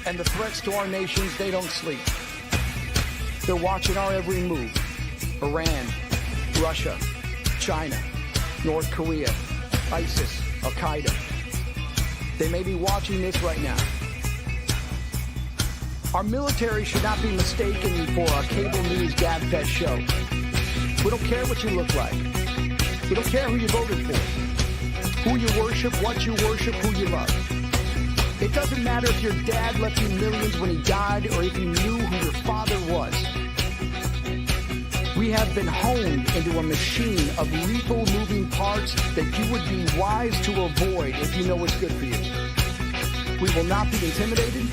And the threats to our nations, they don't sleep. They're watching our every move. Iran, Russia, China, North Korea, ISIS, Al-Qaeda. They may be watching this right now. Our military should not be mistaken for a cable news gabfest show. We don't care what you look like. We don't care who you voted for, who you worship, what you worship, who you love. It doesn't matter if your dad left you millions when he died or if you knew who your father was. We have been honed into a machine of lethal moving parts that you would be wise to avoid if you know what's good for you. We will not be intimidated.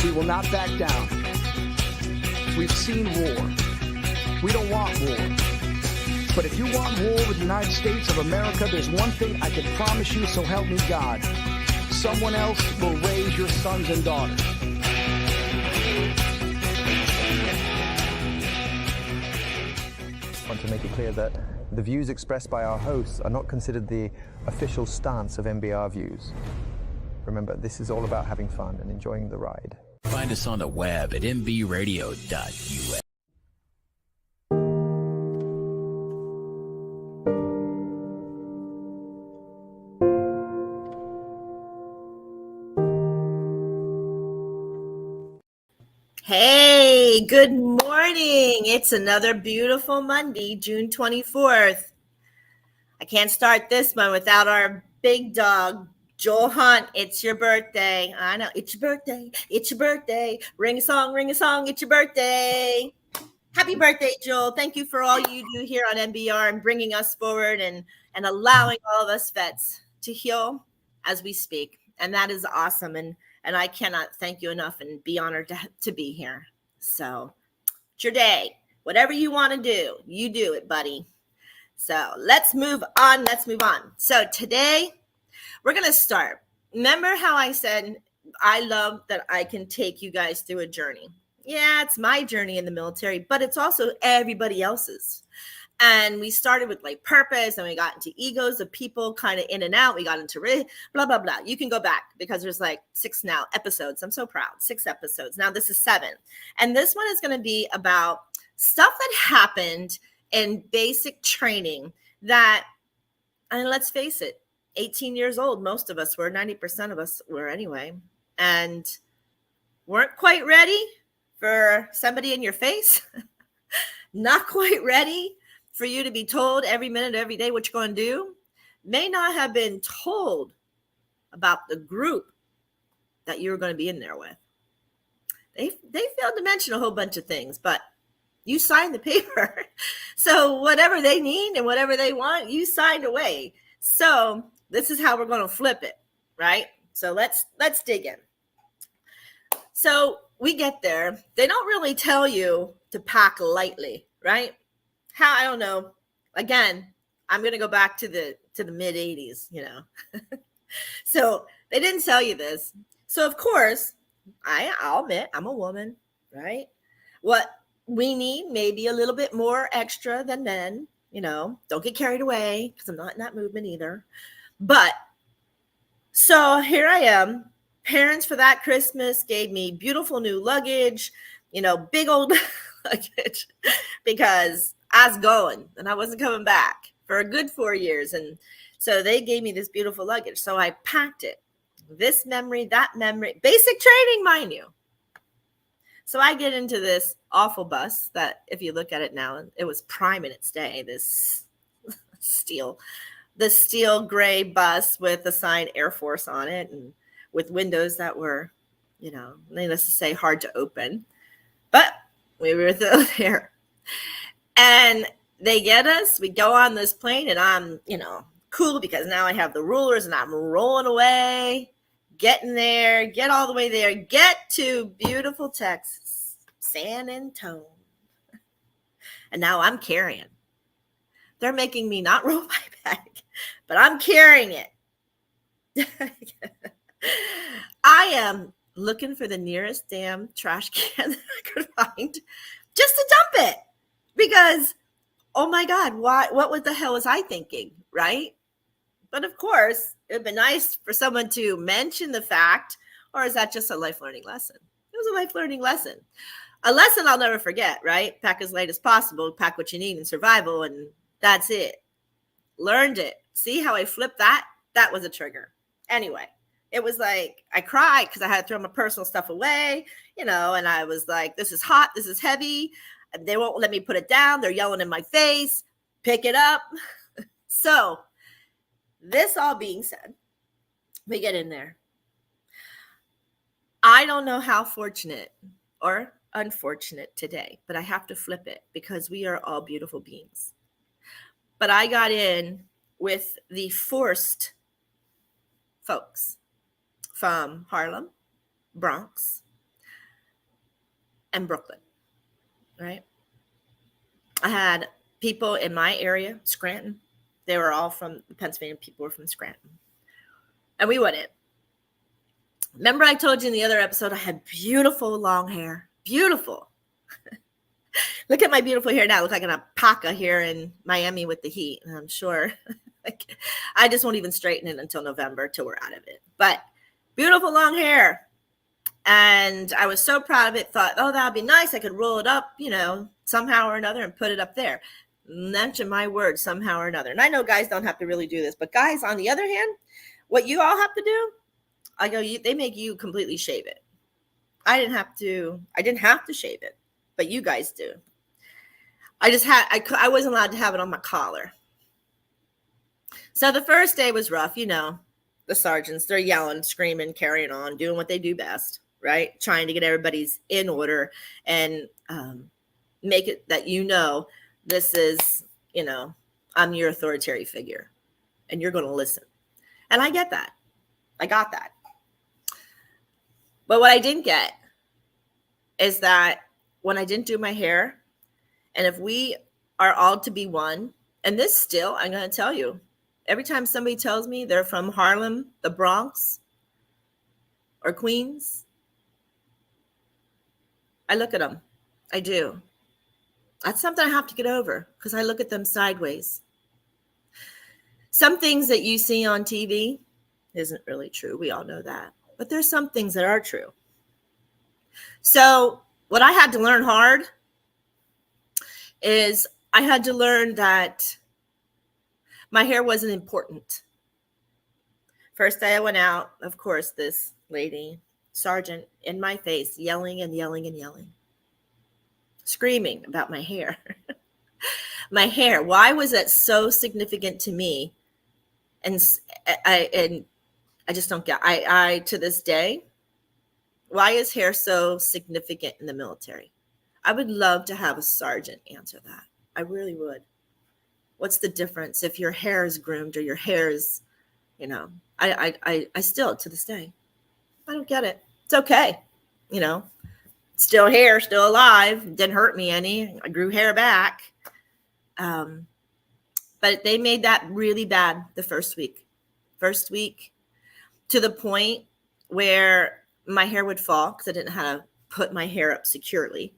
We will not back down. We've seen war. We don't want war. But if you want war with the United States of America, there's one thing I can promise you, so help me God. Someone else will raise your sons and daughters. I want to make it clear that the views expressed by our hosts are not considered the official stance of MBR Views. Remember, this is all about having fun and enjoying the ride. Find us on the web at mbradio.us. Hey, good morning. It's another beautiful Monday, June 24th. I can't start this one without our big dog, Joel Hunt. It's your birthday. I know, it's your birthday. It's your birthday. Ring a song, it's your birthday. Happy birthday, Joel. Thank you for all you do here on MBR and bringing us forward and allowing all of us vets to heal as we speak. And that is awesome. And I cannot thank you enough and be honored to be here. So it's your day. Whatever you want to do, you do it, buddy. So let's move on. So today we're going to start. Remember how I said I love that I can take you guys through a journey. Yeah, it's my journey in the military, but it's also everybody else's. And we started with like purpose and we got into egos of people kind of in and out. We got into blah, blah, blah. You can go back because there's like 6 now episodes. I'm so proud. 6 episodes. Now this is 7. And this one is going to be about stuff that happened in basic training that, and let's face it, 18 years old, most of us were, 90% of us were anyway, and weren't quite ready for somebody in your face, not quite ready for you to be told every minute, every day what you're going to do, may not have been told about the group that you're going to be in there with. They failed to mention a whole bunch of things, but you signed the paper. So whatever they need and whatever they want, you signed away. So this is how we're going to flip it, right? So let's dig in. So we get there. They don't really tell you to pack lightly, right? How, I don't know. Again, I'm going to go back to the mid 80s, you know. So they didn't tell you this. So of course, I'll admit I'm a woman, right? What we need maybe a little bit more extra than men, you know. Don't get carried away because I'm not in that movement either. But so here I am. Parents for that Christmas gave me beautiful new luggage, you know, big old luggage, because I was going and I wasn't coming back for a good 4 years. And so they gave me this beautiful luggage. So I packed it. This memory, that memory, basic training, mind you. So I get into this awful bus that, if you look at it now, it was prime in its day, this steel gray bus with the sign Air Force on it and with windows that were, you know, needless to say, hard to open. But we were there. And they get us, we go on this plane, and I'm, you know, cool because now I have the rulers and I'm rolling away, getting there, get all the way there, get to beautiful Texas, San Antonio. And now I'm carrying. They're making me not roll my bag, but I'm carrying it. I am looking for the nearest damn trash can that I could find just to dump it. Because, oh my God, what the hell was I thinking, right? But of course, it would be nice for someone to mention the fact Or is that just a life learning lesson? It was a life learning lesson. A lesson I'll never forget, right? Pack as light as possible, pack what you need in survival, and that's it. Learned it. See how I flipped that? That was a trigger. Anyway, it was like I cried because I had to throw my personal stuff away, and I was like, this is hot, this is heavy. They won't let me put it down. They're yelling in my face. Pick it up. So, this all being said, we get in there. I don't know how fortunate or unfortunate today, but I have to flip it because we are all beautiful beings. But I got in with the forced folks from Harlem, Bronx, and Brooklyn, right? I had people in my area, Scranton. They were all from Pennsylvania. People were from Scranton. And we went in. Remember I told you in the other episode I had beautiful long hair. Beautiful. Look at my beautiful hair now. I look like an alpaca here in Miami with the heat. And I'm sure I just won't even straighten it until November till we're out of it. But beautiful long hair. And I was so proud of it. Thought, oh, that'd be nice. I could roll it up, somehow or another and put it up there. Mention my word, somehow or another. And I know guys don't have to really do this. But guys, on the other hand, what you all have to do, they make you completely shave it. I didn't have to shave it, but you guys do. I wasn't allowed to have it on my collar. So the first day was rough, the sergeants, they're yelling, screaming, carrying on, doing what they do best, right? Trying to get everybody's in order and make it that this is, I'm your authoritarian figure and you're going to listen. And I get that. I got that. But what I didn't get is that when I didn't do my hair, and if we are all to be one, and this still, I'm going to tell you, every time somebody tells me they're from Harlem, the Bronx, or Queens, I look at them. I do. That's something I have to get over because I look at them sideways. Some things that you see on TV isn't really true. We all know that. But there's some things that are true. So what I had to learn hard is I had to learn that my hair wasn't important. First day I went out, of course, this lady, sergeant, in my face, yelling and yelling and yelling, screaming about my hair. My hair. Why was that so significant to me? And I just don't get. I to this day, why is hair so significant in the military? I would love to have a sergeant answer that. I really would. What's the difference if your hair is groomed or your hair is, I still, to this day, I don't get it. It's okay. Still hair, still alive. Didn't hurt me any. I grew hair back. But they made that really bad the first week. To the point where my hair would fall because I didn't know how to put my hair up securely.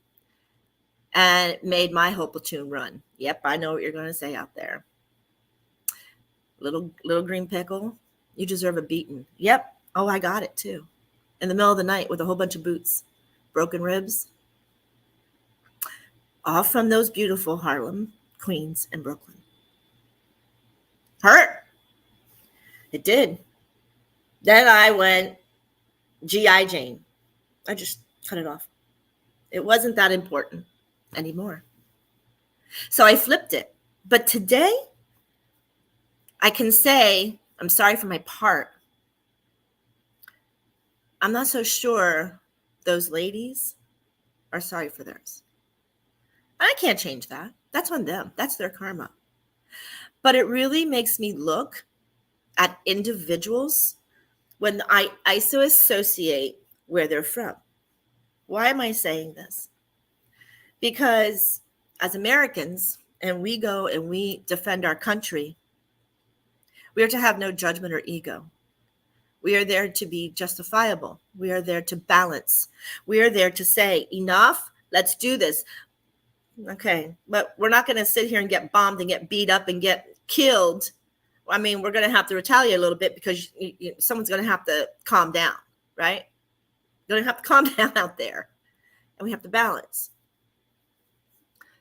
And it made my whole platoon run. Yep, I know what you're going to say out there. Little green pickle, you deserve a beating. Yep. Oh, I got it too. In the middle of the night with a whole bunch of boots, broken ribs. All from those beautiful Harlem, Queens, and Brooklyn. Hurt. It did. Then I went G.I. Jane. I just cut it off. It wasn't that important anymore. So I flipped it. But today, I can say, I'm sorry for my part. I'm not so sure those ladies are sorry for theirs. I can't change that. That's on them. That's their karma. But it really makes me look at individuals when I ISO associate where they're from. Why am I saying this? Because as Americans, and we go and we defend our country, we are to have no judgment or ego. We are there to be justifiable. We are there to balance. We are there to say, enough, let's do this. Okay, but we're not going to sit here and get bombed and get beat up and get killed. I mean, we're going to have to retaliate a little bit because someone's going to have to calm down, right? You don't have to calm down out there. And we have to balance.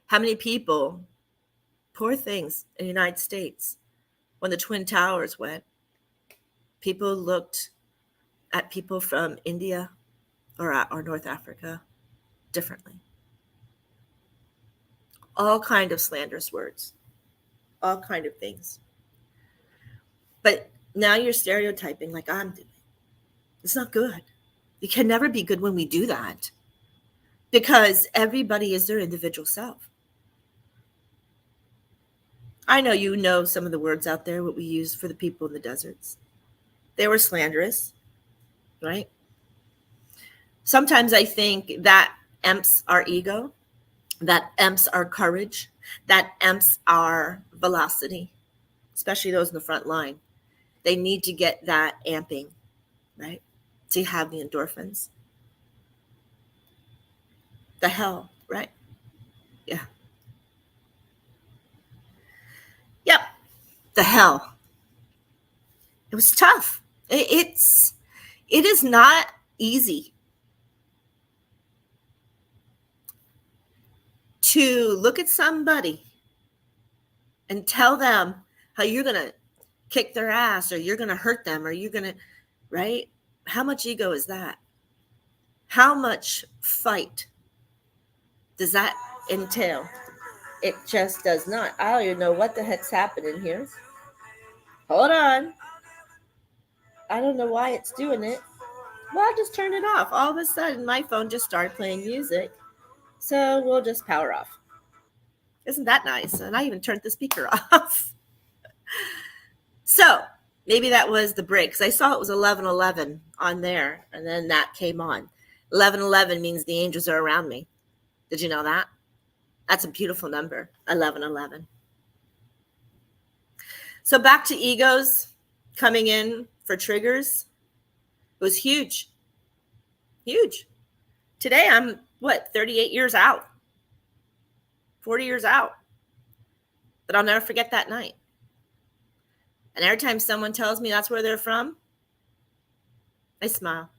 How many people, poor things in the United States, when the Twin Towers went, people looked at people from India or North Africa differently. All kind of slanderous words, all kind of things. But now you're stereotyping like I'm doing. It's not good. You can never be good when we do that, because everybody is their individual self. I know you know some of the words out there, what we use for the people in the deserts. They were slanderous, right? Sometimes I think that empts our ego, that empts our courage, that empts our velocity, especially those in the front line. They need to get that amping, right? To have the endorphins. The hell, right? Yeah. Yep. The hell. It was tough. It is not easy to look at somebody and tell them how you're going to kick their ass, or you're going to hurt them, or you're going to, right? How much ego is that? How much fight does that entail? It just does not. I don't even know what the heck's happening here. Hold on. I don't know why it's doing it. Well, I just turned it off. All of a sudden, my phone just started playing music. So we'll just power off. Isn't that nice? And I even turned the speaker off. So maybe that was the break, because I saw it was 11:11 on there, and then that came on. 11:11 means the angels are around me. Did you know that? That's a beautiful number, 11:11. So back to egos coming in for triggers. It was huge. Huge. Today I'm, 38 years out. 40 years out. But I'll never forget that night. And every time someone tells me that's where they're from, I smile.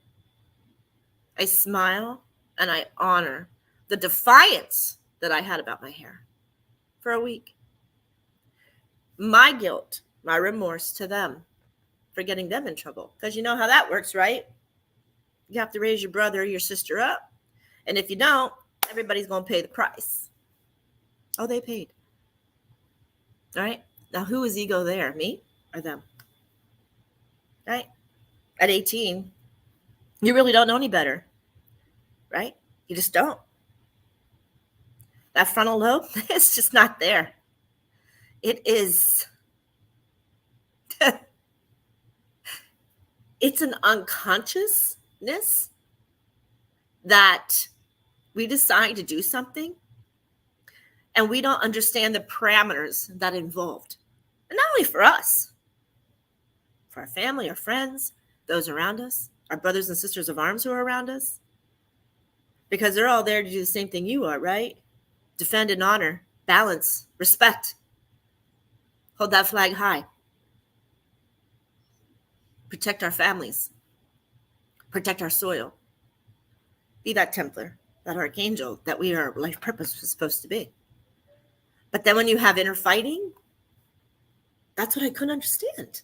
I smile and I honor the defiance that I had about my hair for a week. My guilt, my remorse to them for getting them in trouble. Because you know how that works, right? You have to raise your brother or your sister up. And if you don't, everybody's going to pay the price. Oh, they paid. All right. Now, who is ego there? Me or them? Right? At 18, you really don't know any better. Right? You just don't. That frontal lobe, it's just not there. It is. It's an unconsciousness that we decide to do something and we don't understand the parameters that involved. And not only for us, for our family, our friends, those around us, our brothers and sisters of arms who are around us, because they're all there to do the same thing you are, right? Defend and honor, balance, respect. Hold that flag high. Protect our families. Protect our soil. Be that Templar, that archangel that we are life purpose was supposed to be. But then when you have inner fighting, that's what I couldn't understand.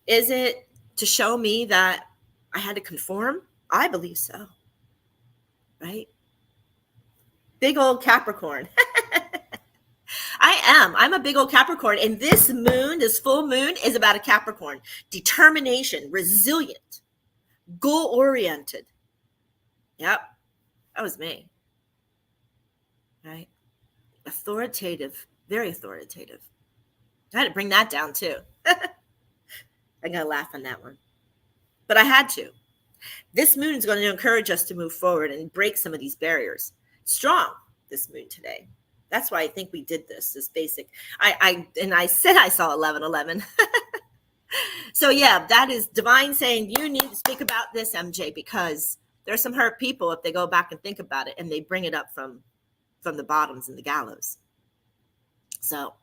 Is it to show me that I had to conform? I believe so. Right? Big old Capricorn. I'm a big old Capricorn. And this moon, this full moon, is about a Capricorn. Determination, resilient, goal-oriented. Yep, that was me. Right? Authoritative, very authoritative. I had to bring that down too. I gotta laugh on that one. But I had to. This moon is going to encourage us to move forward and break some of these barriers. Strong, this moon today. That's why I think we did this basic. I said I saw 11:11. So yeah, that is divine saying you need to speak about this, MJ, because there's some hurt people if they go back and think about it and they bring it up from the bottoms and the gallows. So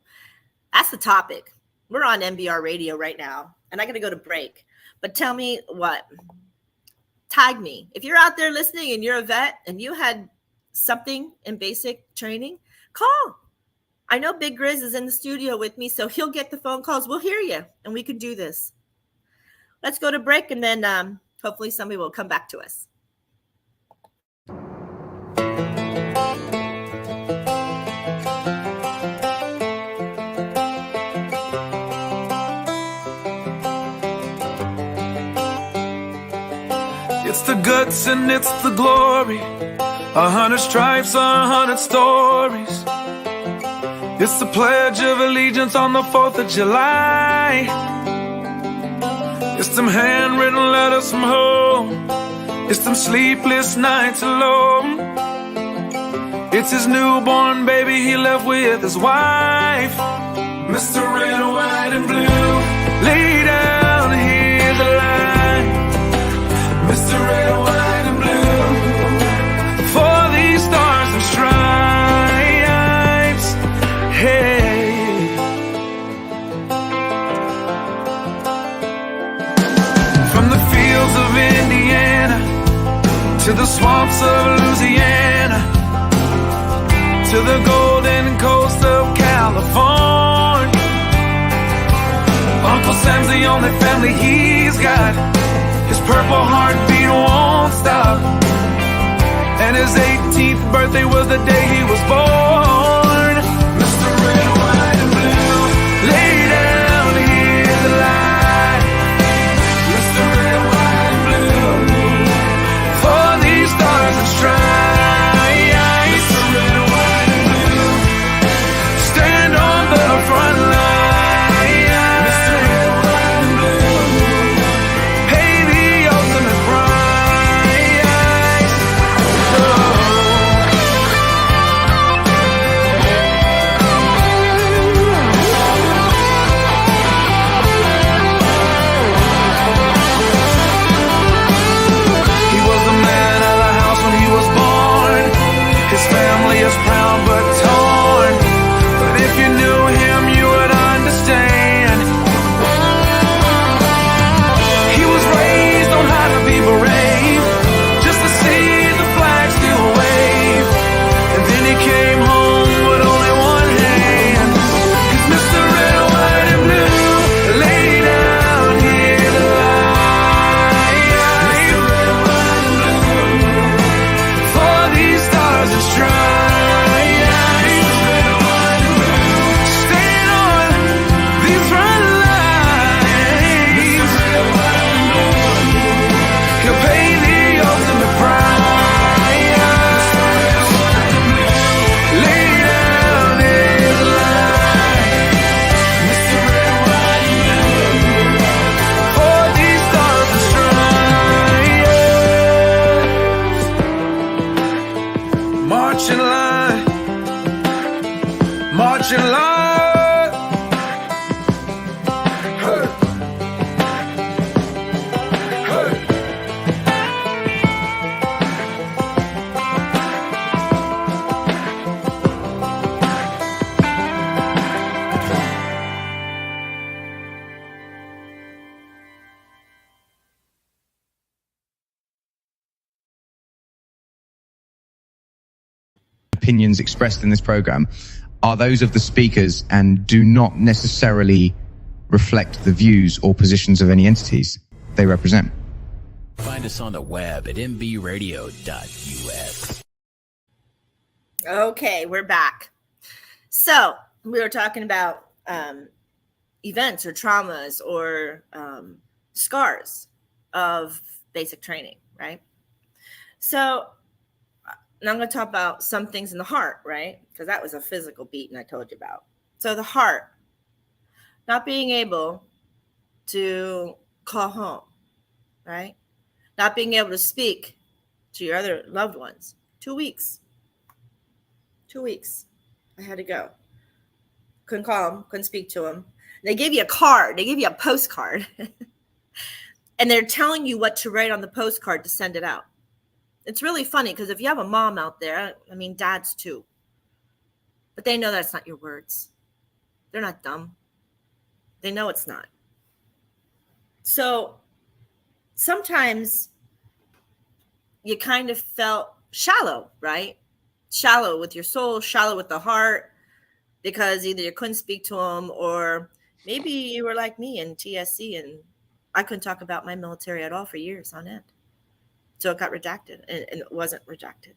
that's the topic. We're on MBR radio right now, and I got to go to break. But tell me what. tag me. If you're out there listening and you're a vet and you had something in basic training, call. I know Big Grizz is in the studio with me, so he'll get the phone calls. We'll hear you, and we can do this. Let's go to break, and then hopefully somebody will come back to us. It's the guts and it's the glory. 100 stripes, 100 stories. It's the Pledge of Allegiance on the 4th of July. It's them handwritten letters from home. It's them sleepless nights alone. It's his newborn baby he left with his wife. Mr. Red, White, and Blue, lay down, hear the line. Mr. Red, White, and Blue, for these stars and stripes. Hey. From the fields of Indiana to the swamps of Louisiana to the golden coast of California, Uncle Sam's the only family he's got. His purple heartbeat won't stop. And his 18th birthday was the day he was born. Mr. Red, White, and Blue, lay down, hear the light. Mr. Red, White, and Blue, for these stars and stripes. Mr. Red, White, and Blue, stand on the front line. Mr. Red, White, and Blue, pay the ultimate price. Oh. He was the man of the house when he was born. His family is proud but torn. But if you knew him, you would understand. He was raised on how to be brave, just to see the flag still wave. And then he came home with only one hand. He's Mr. Red, White, and Blue, lay down, hear the light. Mr. Red, White, and Blue, for these stars and stripes. Mr. Red, White, and Blue, stand on these front lines. Mr. Red, White, and Blue, he'll pay the ultimate price. Mr. Red, White, and Blue, lay down his life. Mr. Red, White, and Blue, for these stars and stripes. March in line, march in line. Hey. Hey. Opinions expressed in this program are those of the speakers and do not necessarily reflect the views or positions of any entities they represent. Find us on the web at mbradio.us. Okay, we're back. So we were talking about events or traumas or scars of basic training, right? So now I'm going to talk about some things in the heart, right? Because that was a physical beating I told you about. So the heart, not being able to call home, right? Not being able to speak to your other loved ones. 2 weeks. 2 weeks. I had to go. Couldn't call them, couldn't speak to them. They gave you a card. They gave you a postcard. And they're telling you what to write on the postcard to send it out. It's really funny because if you have a mom out there, I mean, dads too, but they know that's not your words. They're not dumb. They know it's not. So sometimes you kind of felt shallow, right? Shallow with your soul, shallow with the heart, because either you couldn't speak to them, or maybe you were like me in TSC and I couldn't talk about my military at all for years on end. So it got redacted, and it wasn't redacted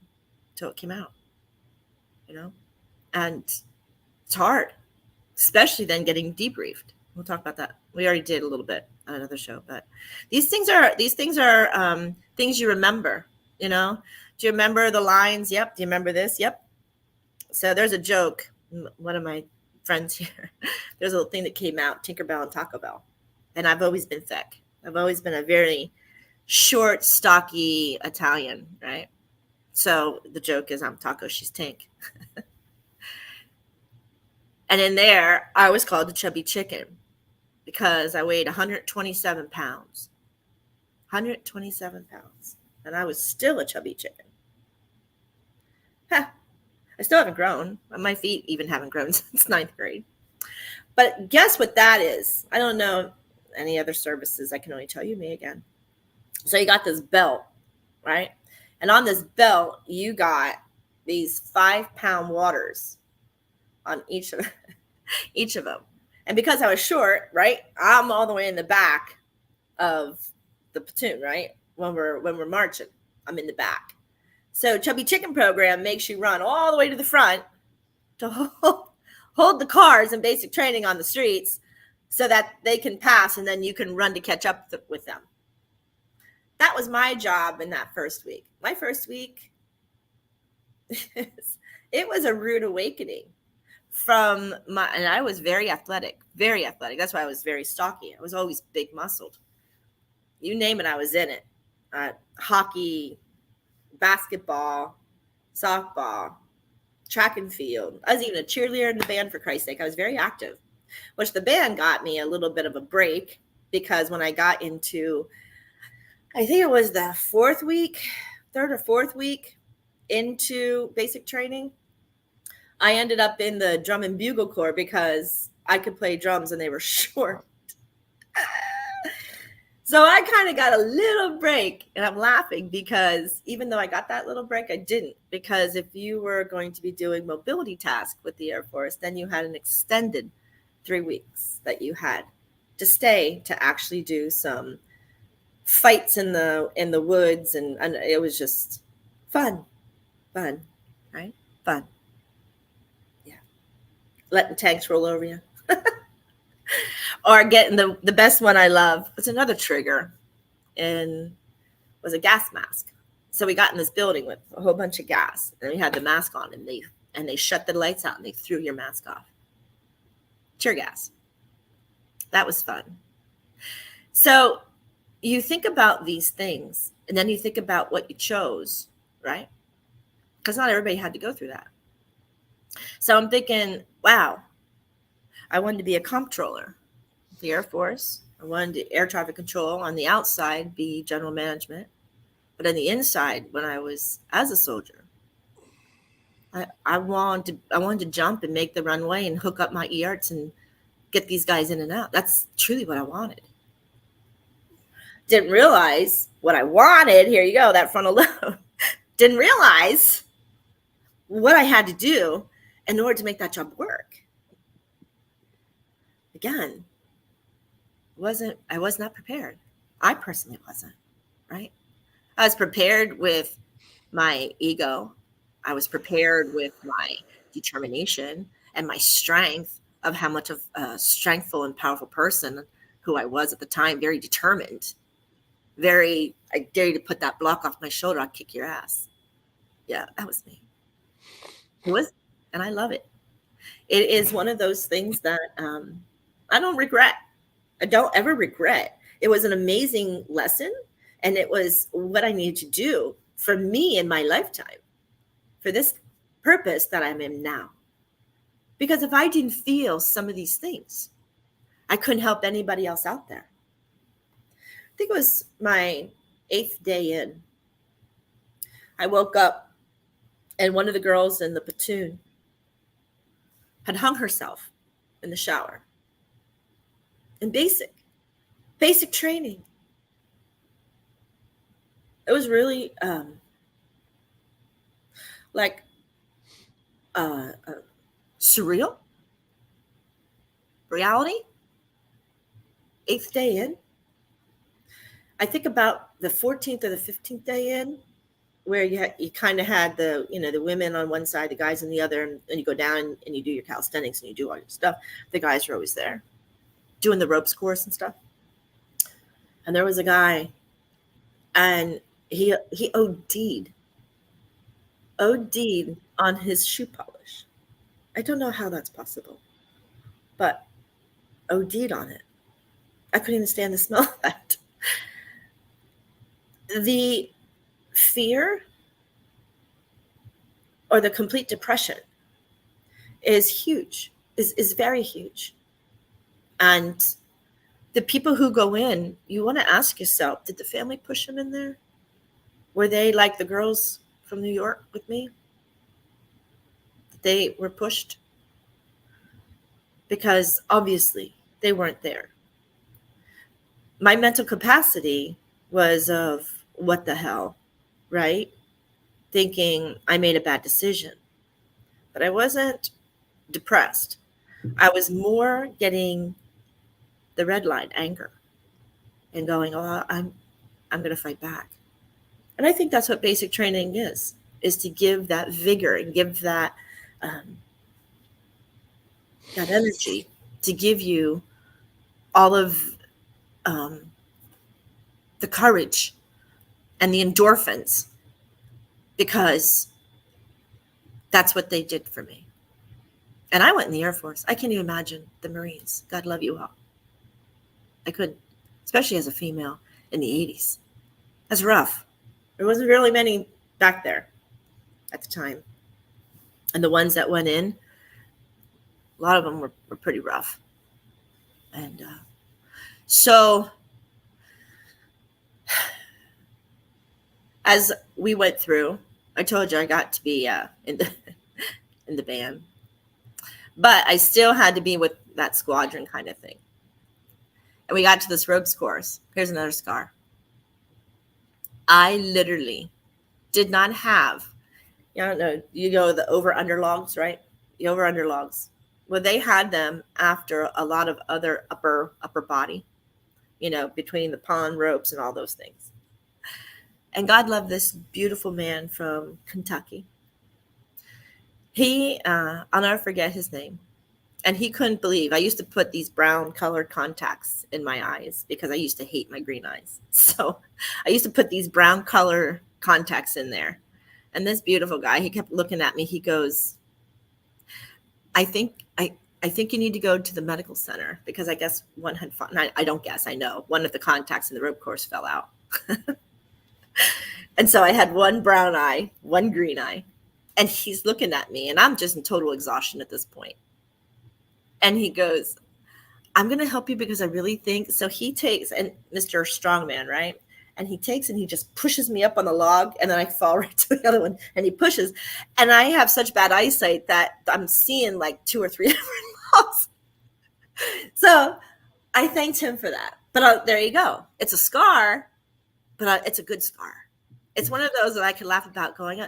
till it came out, you know? And it's hard, especially then getting debriefed. We'll talk about that. We already did a little bit on another show, but these things are things you remember, you know? Do you remember the lines? Yep. Do you remember this? Yep. So there's a joke. One of my friends here, there's a little thing that came out, Tinkerbell and Taco Bell. And I've always been thick. I've always been a very short, stocky Italian, right? So the joke is I'm Taco, she's Tink. And in there, I was called the chubby chicken because I weighed 127 pounds. 127 pounds. And I was still a chubby chicken. Huh. I still haven't grown. My feet even haven't grown since 9th grade. But guess what that is? I don't know any other services. I can only tell you me again. So you got this belt, right? And on this belt, you got these 5-pound waters on each of them. And because I was short, right, I'm all the way in the back of the platoon, right? When we're marching, I'm in the back. So Chubby Chicken program makes you run all the way to the front to hold the cars in basic training on the streets so that they can pass, and then you can run to catch up with them. That was my job in that first week. My first week, it was a rude awakening and I was very athletic, very athletic. That's why I was very stocky. I was always big muscled. You name it, I was in it. Hockey, basketball, softball, track and field. I was even a cheerleader in the band, for Christ's sake. I was very active, which the band got me a little bit of a break because when I got into, I think it was the third or fourth week into basic training, I ended up in the drum and bugle corps because I could play drums and they were short. So I kind of got a little break, and I'm laughing because even though I got that little break, I didn't, because if you were going to be doing mobility tasks with the Air Force, then you had an extended 3 weeks that you had to stay to actually do some fights in the woods, and it was just fun, right? Fun. Yeah. Letting tanks roll over you. Or getting the best one I love was another trigger, and was a gas mask. So we got in this building with a whole bunch of gas, and we had the mask on, and they shut the lights out and they threw your mask off. Tear gas. That was fun. So you think about these things, and then you think about what you chose, right? Because not everybody had to go through that. So I'm thinking, wow, I wanted to be a comptroller. The Air Force. I wanted to air traffic control on the outside, be general management, but on the inside, when I was as a soldier, I wanted to jump and make the runway and hook up my ERTs and get these guys in and out. That's truly what I wanted. Didn't realize what I wanted. Here you go, that frontal lobe. Didn't realize what I had to do in order to make that job work. Again, I was not prepared. I personally wasn't, right? I was prepared with my ego. I was prepared with my determination and my strength of how much of a strengthful and powerful person who I was at the time, very determined, I dare you to put that block off my shoulder, I'll kick your ass. Yeah, that was me. It was, and I love it. It is one of those things that I don't regret. I don't ever regret. It was an amazing lesson, and it was what I needed to do for me in my lifetime, for this purpose that I'm in now. Because if I didn't feel some of these things, I couldn't help anybody else out there. I think it was my 8th day in. I woke up, and one of the girls in the platoon had hung herself in the shower. In basic training. It was really like surreal reality. Eighth day in, I think about the 14th or the 15th day in, where you kind of had the women on one side, the guys on the other, and you go down and you do your calisthenics and you do all your stuff. The guys are always there doing the ropes course and stuff. And there was a guy, and he OD'd on his shoe polish. I don't know how that's possible, but OD'd on it. I couldn't even stand the smell of that. The fear or the complete depression is huge, is very huge. And the people who go in, you want to ask yourself, did the family push them in there? Were they like the girls from New York with me? They were pushed? Because obviously they weren't there. My mental capacity was of what the hell, right? Thinking I made a bad decision. But I wasn't depressed. I was more getting the red line, anger, and going, oh, I'm going to fight back. And I think that's what basic training is to give that vigor and give that that energy, to give you all of the courage and the endorphins, because that's what they did for me. And I went in the Air Force. I can't even imagine the Marines. God love you all. I couldn't, especially as a female in the 80s. That's rough. There wasn't really many back there at the time. And the ones that went in, a lot of them were pretty rough. And so as we went through, I told you I got to be in the band. But I still had to be with that squadron kind of thing. And we got to this ropes course. Here's another scar. I literally did not have, I don't know, you know, the over-under logs, right? The over-under logs. Well, they had them after a lot of other upper body, you know, between the pond ropes and all those things. And God love this beautiful man from Kentucky. He, I'll never forget his name. And he couldn't believe. I used to put these brown colored contacts in my eyes because I used to hate my green eyes. So I used to put these brown color contacts in there. And this beautiful guy, he kept looking at me. He goes, I think you need to go to the medical center, because I guess one had fallen. I don't guess, I know. One of the contacts in the rope course fell out. And so I had one brown eye, one green eye. And he's looking at me, and I'm just in total exhaustion at this point. And he goes, I'm going to help you because I really think. So he takes, and Mr. Strongman, right? And he takes and he just pushes me up on the log, and then I fall right to the other one, and he pushes. And I have such bad eyesight that I'm seeing like 2 or 3 different logs. So I thanked him for that. But there you go. It's a scar, but it's a good scar. It's one of those that I could laugh about going,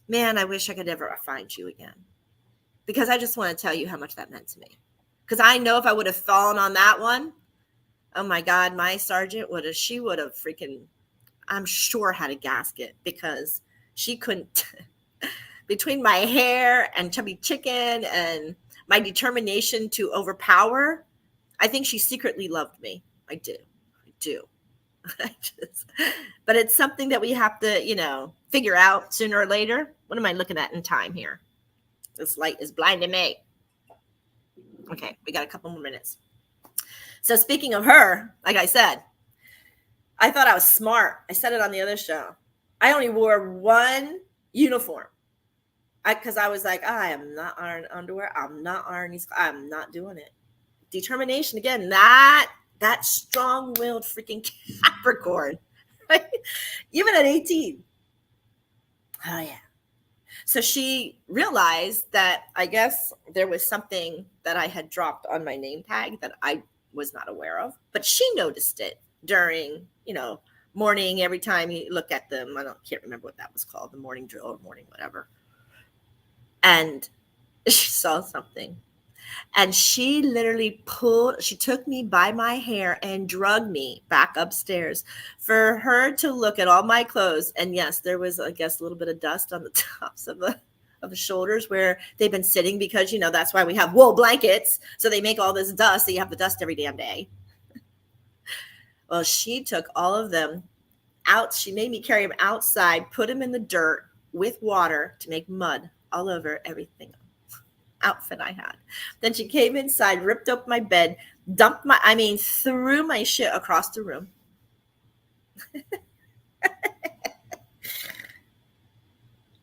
man, I wish I could ever find you again. Because I just want to tell you how much that meant to me. Because I know if I would have fallen on that one, oh my God, my sergeant she would have freaking, I'm sure, had a gasket, because she couldn't, between my hair and chubby chicken and my determination to overpower, I think she secretly loved me. I do. But it's something that we have to, figure out sooner or later. What am I looking at in time here? This light is blinding me. Okay, we got a couple more minutes. So speaking of her, like I said, I thought I was smart. I said it on the other show. I only wore one uniform because I was like, I am not ironing underwear. I'm not ironing. I'm not doing it. Determination again. That strong-willed freaking Capricorn. Right? Even at 18. Oh yeah. So she realized that I guess there was something that I had dropped on my name tag that I was not aware of, but she noticed it during, morning every time you look at them. Can't remember what that was called, the morning drill or morning whatever. And she saw something. And she literally she took me by my hair and dragged me back upstairs for her to look at all my clothes. And yes, there was, I guess, a little bit of dust on the tops of the shoulders where they've been sitting because, you know, that's why we have wool blankets. So they make all this dust. So you have the dust every damn day. Well, she took all of them out. She made me carry them outside, put them in the dirt with water to make mud all over everything outfit I had. Then she came inside, ripped up my bed, threw my shit across the room.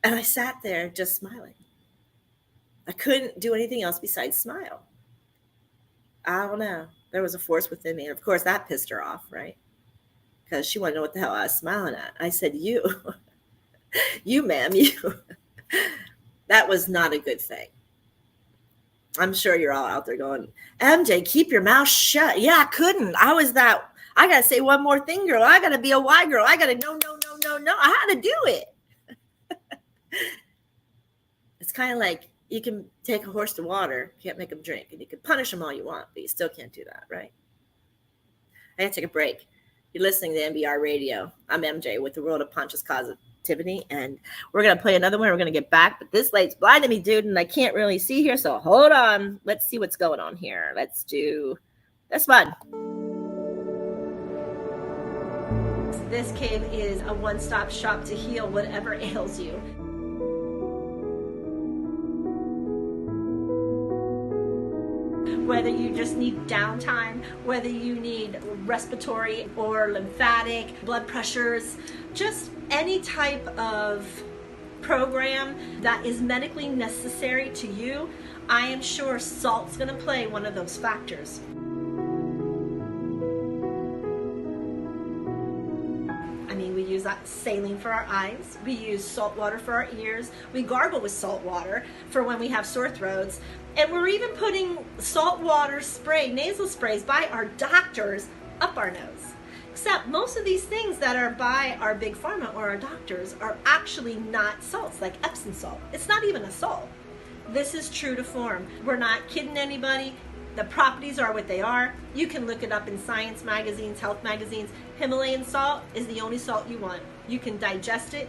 And I sat there just smiling. I couldn't do anything else besides smile. I don't know. There was a force within me. And of course, that pissed her off, right? Because she wanted to know what the hell I was smiling at. I said, you, ma'am, you. That was not a good thing. I'm sure you're all out there going, MJ, keep your mouth shut. Yeah, I couldn't. I got to say one more thing, girl. I got to be a white girl. I got to no. I had to do it. It's kind of like you can take a horse to water, can't make him drink. And you can punish him all you want, but you still can't do that, right? I got to take a break. You're listening to NBR Radio. I'm MJ with the World of Conscious Positivity, and we're going to play another one. We're going to get back, but this light's blinding me, dude, and I can't really see here, so hold on. Let's see what's going on here. Let's do this one. This cave is a one-stop shop to heal whatever ails you. Whether you just need downtime, whether you need respiratory or lymphatic, blood pressures, just any type of program that is medically necessary to you, I am sure salt's going to play one of those factors. I mean, we use saline for our eyes, we use salt water for our ears, we gargle with salt water for when we have sore throats, and we're even putting salt water spray, nasal sprays by our doctors up our nose. Except most of these things that are by our big pharma or our doctors are actually not salts, like Epsom salt. It's not even a salt. This is true to form. We're not kidding anybody. The properties are what they are. You can look it up in science magazines, health magazines. Himalayan salt is the only salt you want. You can digest it.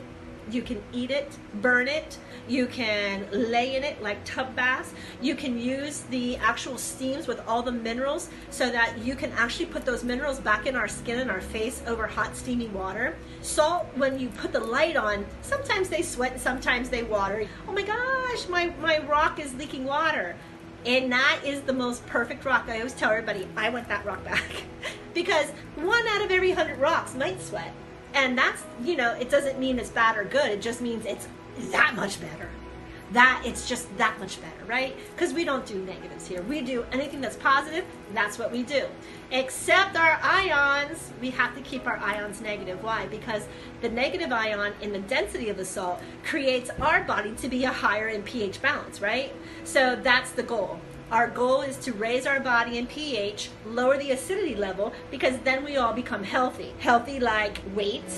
You can eat it, burn it. You can lay in it like tub baths. You can use the actual steams with all the minerals so that you can actually put those minerals back in our skin and our face over hot steamy water. Salt, when you put the light on, sometimes they sweat and sometimes they water. Oh my gosh, my rock is leaking water. And that is the most perfect rock. I always tell everybody, I want that rock back. Because 1 out of every 100 rocks might sweat. And that's, it doesn't mean it's bad or good. It just means it's that much better. It's just that much better, right? Because we don't do negatives here. We do anything that's positive, that's what we do. Except our ions, we have to keep our ions negative. Why? Because the negative ion in the density of the salt creates our body to be a higher in pH balance, right? So that's the goal. Our goal is to raise our body in pH, lower the acidity level, because then we all become healthy. Healthy like weight,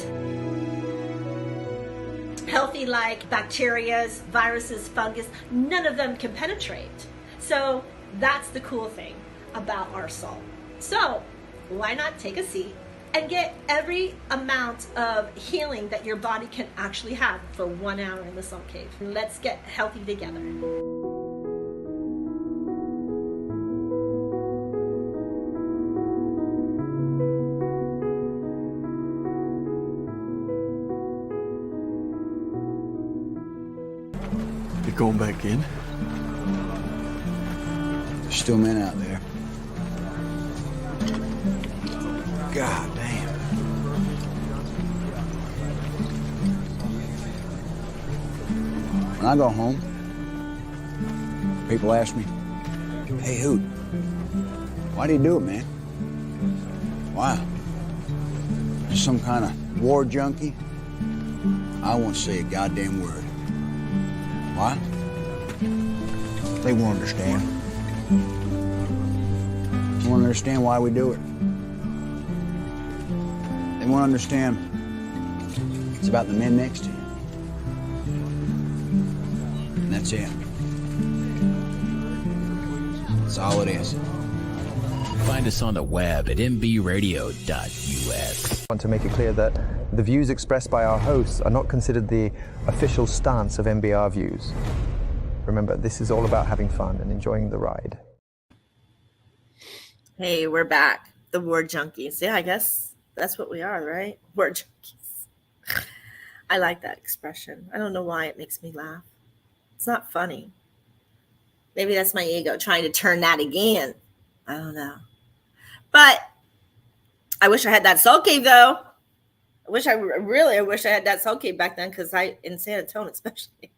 healthy like bacteria, viruses, fungus. None of them can penetrate. So that's the cool thing about our salt. So why not take a seat and get every amount of healing that your body can actually have for 1 hour in the salt cave. Let's get healthy together. Going back in. There's still men out there. God damn. When I go home, people ask me, hey, Hoot, why do you do it, man? Why? Just some kind of war junkie? I won't say a goddamn word. Why? They won't understand. They won't understand why we do it. They won't understand. It's about the men next to you. And that's it. That's all it is. Find us on the web at mbradio.us. I want to make it clear that the views expressed by our hosts are not considered the official stance of MBR Views. Remember, this is all about having fun and enjoying the ride. Hey, we're back. The word junkies. Yeah, I guess that's what we are, right? Word junkies. I like that expression. I don't know why it makes me laugh. It's not funny. Maybe that's my ego trying to turn that again. I don't know. But I wish I had that soul cave, though. I wish I had that soul cave back then, because in San Antonio, especially.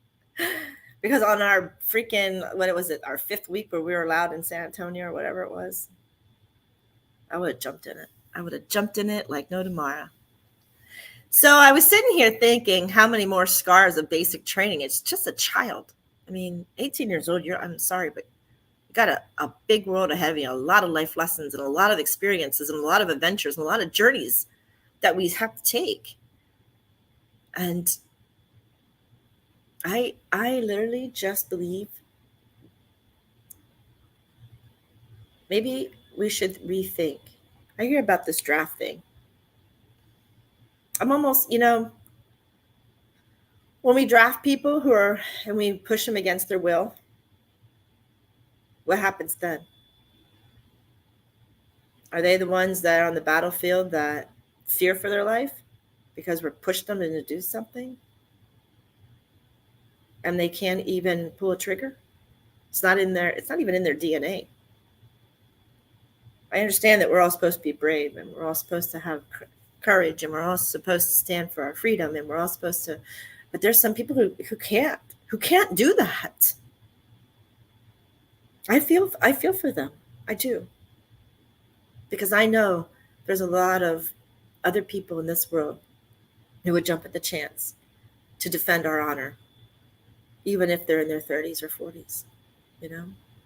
Because on our freaking, our 5th week where we were allowed in San Antonio or whatever it was, I would have jumped in it. I would have jumped in it like no tomorrow. So I was sitting here thinking how many more scars of basic training. It's just a child. I mean, 18 years old, I'm sorry, but you got a big world ahead of you, a lot of life lessons and a lot of experiences and a lot of adventures and a lot of journeys that we have to take. And I literally just believe maybe we should rethink. I hear about this draft thing. I'm almost, when we draft people and we push them against their will, what happens then? Are they the ones that are on the battlefield that fear for their life because we're pushing them to do something and they can't even pull a trigger? It's not even in their DNA. I understand that we're all supposed to be brave and we're all supposed to have courage and we're all supposed to stand for our freedom and we're all supposed to, but there's some people who can't do that. I feel for them. I do. Because I know there's a lot of other people in this world who would jump at the chance to defend our honor, even if they're in their 30s or 40s,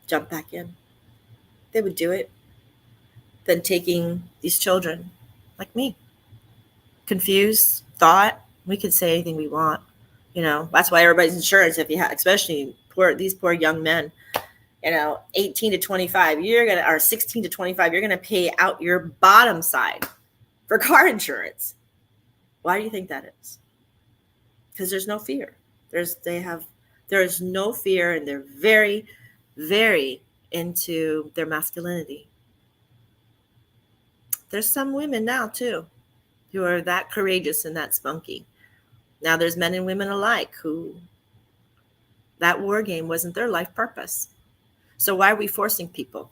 jump back in. They would do it. Than taking these children like me, confused, thought, we could say anything we want. That's why everybody's insurance, if you have, especially these poor young men, 18 to 25, or 16 to 25, you're going to pay out your bottom side for car insurance. Why do you think that is? Because there's no fear. There is no fear, and they're very, very into their masculinity. There's some women now, too, who are that courageous and that spunky. Now, there's men and women alike who that war game wasn't their life purpose. So why are we forcing people?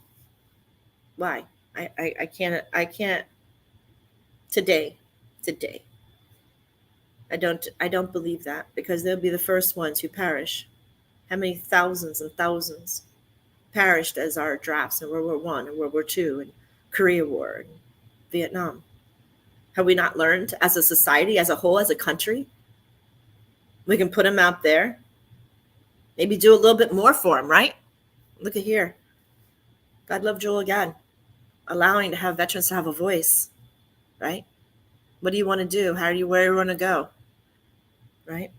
Why? I can't today. I don't believe that, because they'll be the first ones who perish. How many thousands and thousands perished as our drafts in World War I and World War II and Korea War and Vietnam? Have we not learned as a society, as a whole, as a country? We can put them out there. Maybe do a little bit more for them, right? Look at here. God love Joel again. Allowing to have veterans to have a voice, right? What do you want to do? Where do you want to go? Right?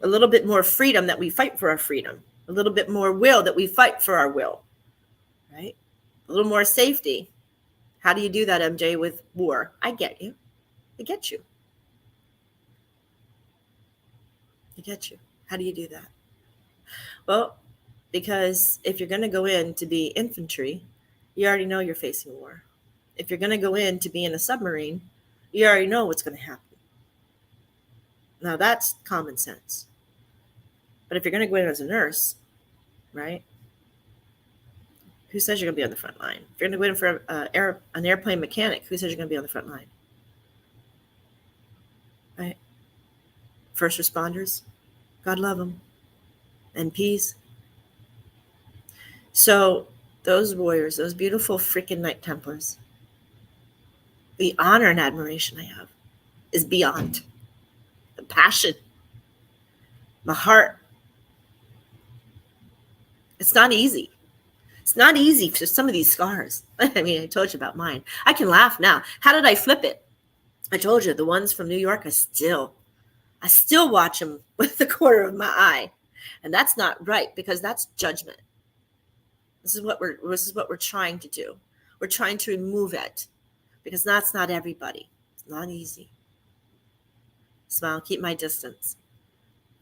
A little bit more freedom, that we fight for our freedom. A little bit more will, that we fight for our will. Right? A little more safety. How do you do that, MJ, with war? I get you. I get you. How do you do that? Well, because if you're going to go in to be infantry, you already know you're facing war. If you're going to go in to be in a submarine, you already know what's going to happen. Now, that's common sense. But if you're going to go in as a nurse, right? Who says you're going to be on the front line? If you're going to go in for an airplane mechanic, who says you're going to be on the front line? Right? First responders, God love them. MPs. So those warriors, those beautiful freaking Knight Templars, the honor and admiration I have is beyond. The passion, my heart. It's not easy. It's not easy for some of these scars. I mean, I told you about mine. I can laugh now. How did I flip it? I told you, the ones from New York, I still watch them with the corner of my eye. And that's not right, because that's judgment. This is what we're trying to do. We're trying to remove it, because that's not everybody. It's not easy. Smile, keep my distance.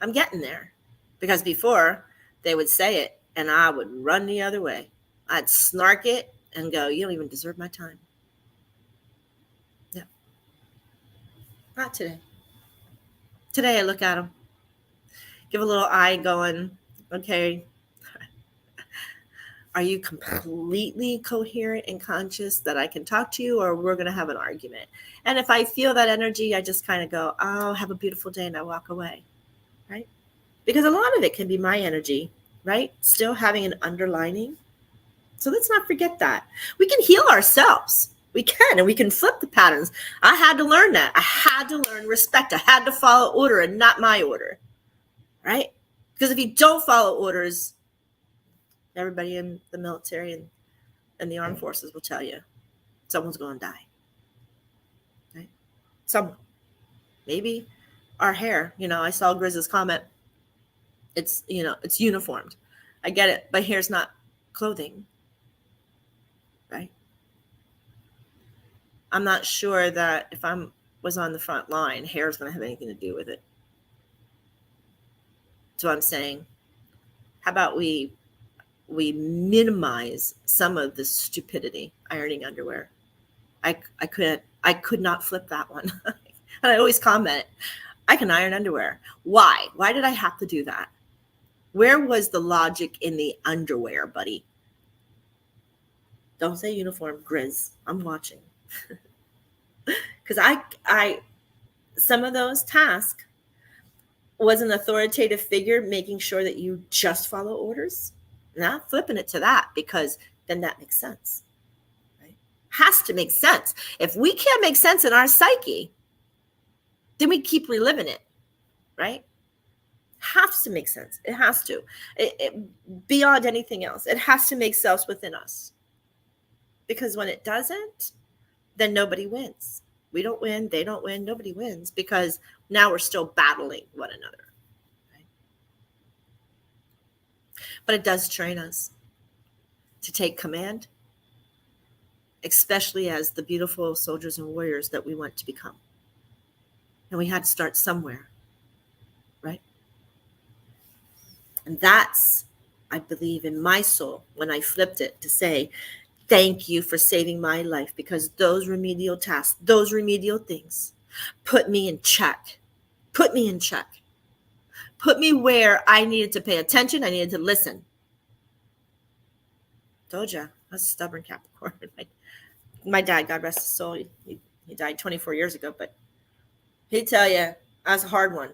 I'm getting there, because before they would say it and I would run the other way. I'd snark it and go, you don't even deserve my time. Yeah. Not today. Today I look at them, give a little eye going, okay, are you completely coherent and conscious that I can talk to you, or we're going to have an argument? And if I feel that energy, I just kind of go, oh, have a beautiful day, and I walk away, right? Because a lot of it can be my energy, right? Still having an underlining. So let's not forget that. We can heal ourselves. We can, and we can flip the patterns. I had to learn that. I had to learn respect. I had to follow order and not my order, right? Because if you don't follow orders, everybody in the military and the armed forces will tell you someone's going to die, right? Someone. Maybe our hair. I saw Grizz's comment. It's, it's uniformed. I get it, but hair's not clothing, right? I'm not sure that if I was on the front line, hair is going to have anything to do with it. So I'm saying, how about we minimize some of the stupidity? Ironing underwear. I could not flip that one. And I always comment, I can iron underwear. Why? Why did I have to do that? Where was the logic in the underwear, buddy? Don't say uniform, Grizz. I'm watching. Because I some of those tasks was an authoritative figure making sure that you just follow orders. Not flipping it to that, because then that makes sense, right? Has to make sense. If we can't make sense in our psyche, then we keep reliving it, right? Has to make sense. It has to. Beyond anything else, it has to make sense within us. Because when it doesn't, then nobody wins. We don't win. They don't win. Nobody wins, because now we're still battling one another. Right? But it does train us to take command, especially as the beautiful soldiers and warriors that we want to become. And we had to start somewhere, right? And that's, I believe, in my soul, when I flipped it to say, thank you for saving my life, because those remedial tasks, those remedial things put me in check, put me where I needed to pay attention. I needed to listen. Told you, I was a stubborn Capricorn. My dad, God rest his soul, he died 24 years ago, but he'd tell you, I was a hard one.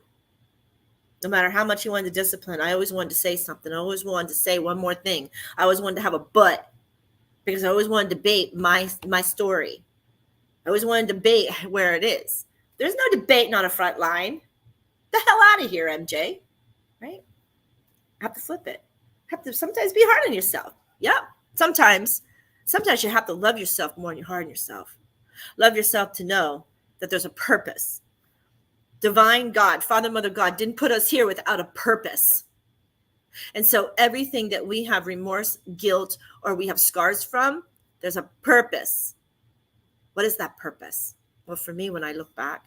No matter how much he wanted to discipline, I always wanted to say something. I always wanted to say one more thing. I always wanted to have a but, because I always wanted to debate my story. I always wanted to debate where it is. There's no debating on a front line. The hell out of here, MJ. Right? Have to flip it. Have to sometimes be hard on yourself. Yep. Sometimes you have to love yourself more than you're hard on yourself. Love yourself to know that there's a purpose. Divine God, Father, Mother God didn't put us here without a purpose. And so everything that we have remorse, guilt, or we have scars from, there's a purpose. What is that purpose? Well, for me, when I look back,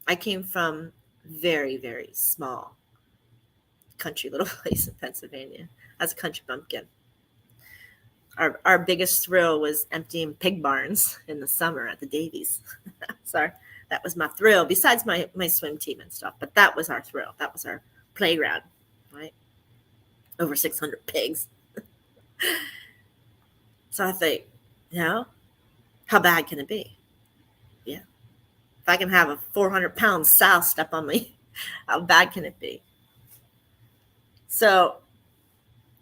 I came from very, very small country little place in Pennsylvania as a country bumpkin. Our biggest thrill was emptying pig barns in the summer at the Davies. So that was my thrill, besides my swim team and stuff. But that was our thrill. That was our playground, right? Over 600 pigs. So I think, how bad can it be? Yeah. If I can have a 400-pound sow step on me, how bad can it be? So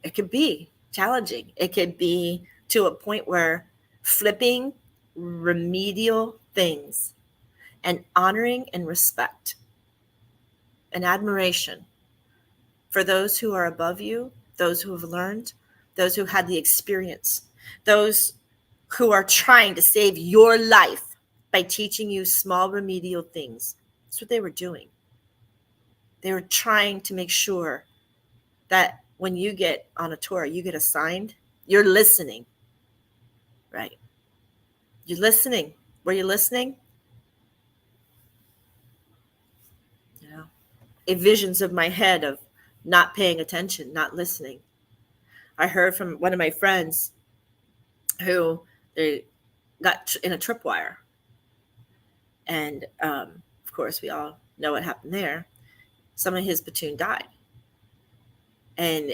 it could be challenging. It could be to a point where flipping remedial things and honoring and respect and admiration for those who are above you, those who have learned, those who had the experience, those who are trying to save your life, by teaching you small remedial things. That's what they were doing. They were trying to make sure that when you get on a tour, you get assigned, you're listening, right? You're listening. Were you listening? You know, visions of my head of not paying attention, not listening. I heard from one of my friends who they got in a tripwire. And of course, we all know what happened there. Some of his platoon died. And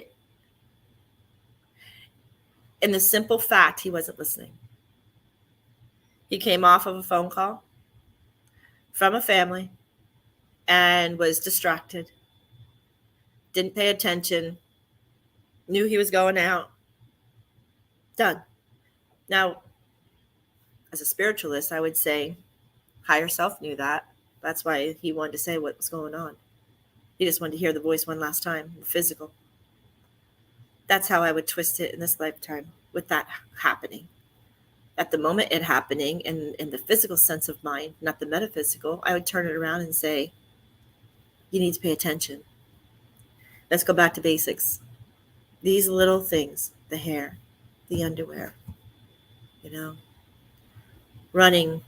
in the simple fact, he wasn't listening. He came off of a phone call from a family and was distracted, didn't pay attention, knew he was going out. Done. Now, as a spiritualist, I would say higher self knew that. That's why he wanted to say what was going on. He just wanted to hear the voice one last time, the physical. That's how I would twist it in this lifetime with that happening. At the moment it happening in the physical sense of mind, not the metaphysical, I would turn it around and say, you need to pay attention. Let's go back to basics. These little things, the hair, the underwear, running,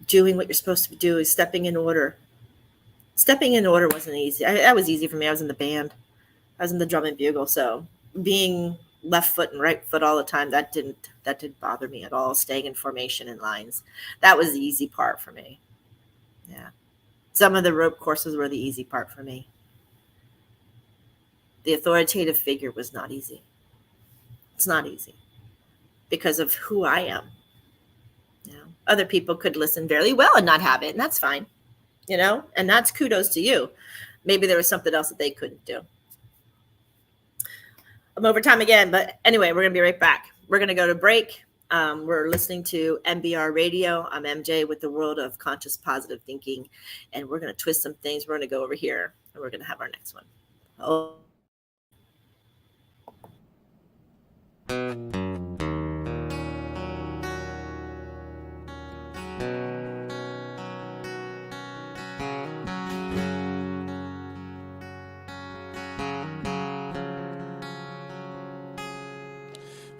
doing what you're supposed to do, stepping in order. Stepping in order wasn't easy. That was easy for me. I was in the band. I was in the drum and bugle. So being left foot and right foot all the time, that didn't bother me at all. Staying in formation and lines. That was the easy part for me. Yeah. Some of the rope courses were the easy part for me. The authoritative figure was not easy. It's not easy because of who I am. Other people could listen very well and not have it, and that's fine. And that's kudos to you. Maybe there was something else that they couldn't do. I'm over time again, but anyway, we're going to be right back. We're going to go to break. We're listening to MBR Radio. I'm MJ with the World of Conscious Positive Thinking, and we're going to twist some things. We're going to go over here, and we're going to have our next one. Oh.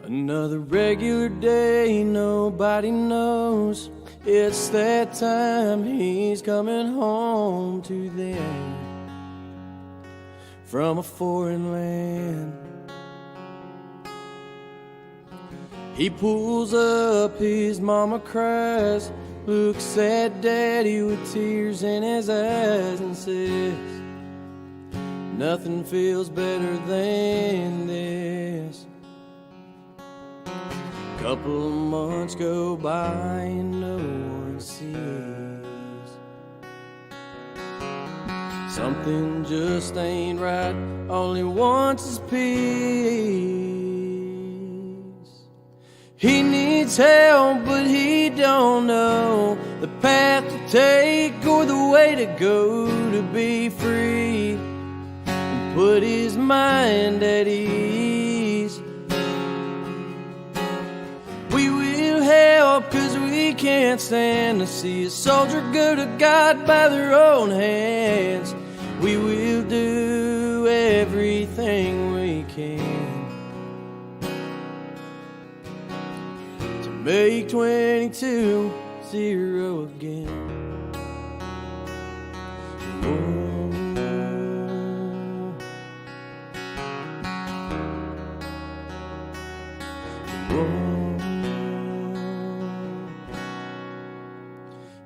Another regular day, nobody knows. It's that time he's coming home to them from a foreign land. He pulls up, his mama cries, looks at daddy with tears in his eyes and says, nothing feels better than this. Couple of months go by and no one sees. Something just ain't right, all he wants is peace. He needs help, but he don't know the path to take or the way to go to be free and put his mind at ease. We will help, 'cause we can't stand to see a soldier go to God by their own hands. We will do everything we can to make 22-0 again.